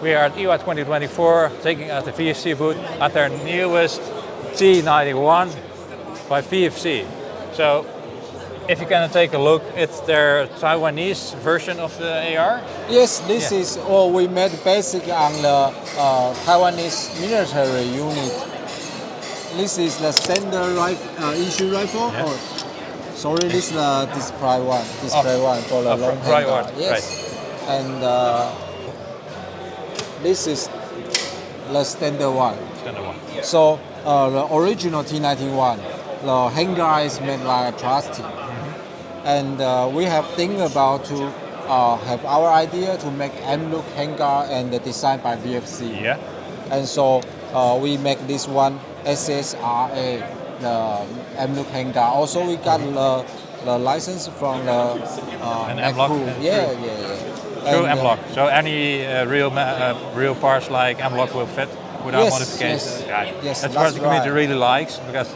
We are at IWA 2024, taking out the VFC booth at their newest T91 by VFC. So, if you can take a look, it's their Taiwanese version of the AR. Yes, this is all we made basic on the Taiwanese military unit. This is the standard issue rifle. Yeah. Oh, sorry, this is the display one for the long handguard. Yes, right. And this is the standard one. So the original T91, the handguard is made like plastic. And we have think about to have our idea to make M-look handguard and designed by VFC. Yeah. And so we make this one SSRA, the M-look handguard. Also we got the license from the M-lock. Yeah. True M-lock. So any real parts like M-lock will fit without modification. Yes, that's what the community really likes, because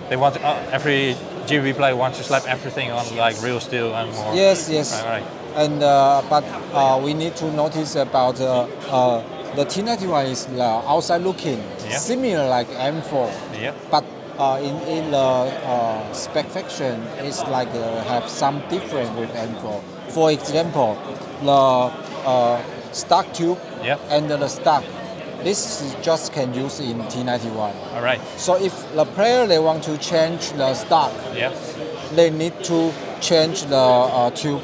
they want every GBB player wants to slap everything on like real steel and more. Yes. Right. And but we need to notice about the T91 is outside looking similar like M4. Yeah. But in the spec section, it's like have some difference with M4. For example, the stock tube and the stock. This just can use in T91. All right. So if the player they want to change the stock, they need to change the tube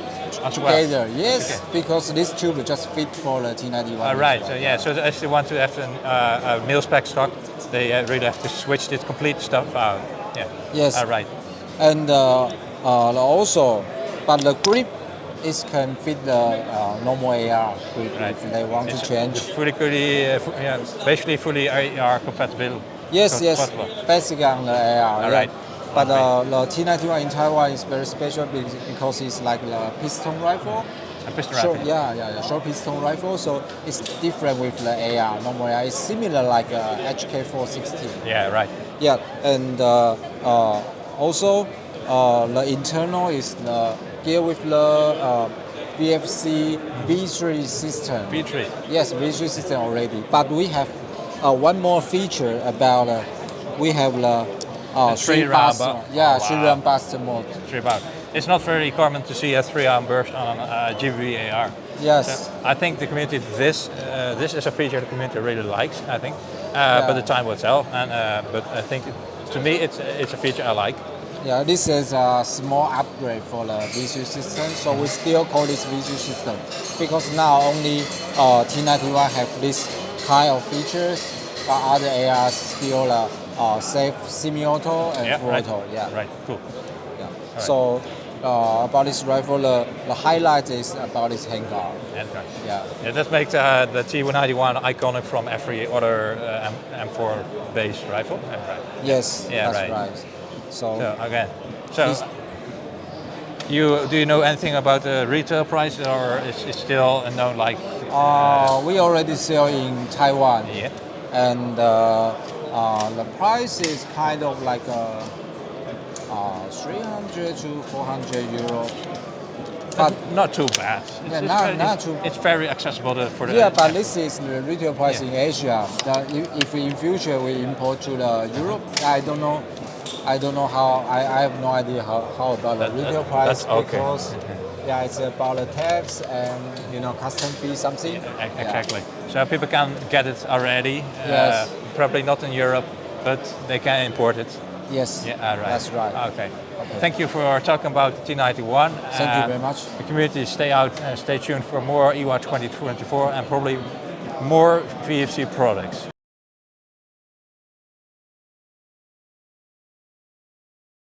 together. Yes, because this tube just fit for the T91. All right. So if they want to have a milspec stock, they really have to switch this complete stuff out. Yeah. Yes. All right. And also, but the grip can fit the normal AR grip if they want to change. Basically fully AR compatible. Yes. Basically on the AR. All right. But the T91 in Taiwan is very special because it's like the piston rifle. A piston rifle. Short piston rifle. So it's different with the AR. Normal AR is similar like HK416. Yeah, right. Yeah, and also the internal is the gear with the VFC V3 system. V3. Yes, V3 system already. But we have one more feature about we have the 3-round burst. 3-round burst mode. 3-round. It's not very common to see a 3-round burst on a GBB AR. Yes. So I think the community, this is a feature the community really likes, I think. But the time will tell. But I think, to me, it's a feature I like. Yeah, this is a small upgrade for the V3 system, so we still call this V3 system because now only T91 have this kind of features, but other ARs still safe semi-auto and full auto. Yeah. Right. Cool. Yeah. Right. So about this rifle, the highlight is about this handguard. Handguard. Yeah. Yeah. That makes the T91 iconic from every other M4 based rifle. Right. Yes. Yeah. That's right. So do you know anything about the retail price, or is it still unknown? Like we already sell in Taiwan. Yeah. And the price is kind of like 300 to 400 euro. But not too bad. Not too. It's very accessible for the. Yeah, but this is the retail price in Asia. If in future we import to the Europe, I don't know how. I have no idea how about the retail price because it's about the tax and custom fee something. Exactly. So people can get it already. Yes. Probably not in Europe, but they can import it. Yes. Yeah. Right. That's right. Okay. Thank you for talking about T91. Thank you very much. The community, stay out and stay tuned for more IWA 2024 and probably more VFC products.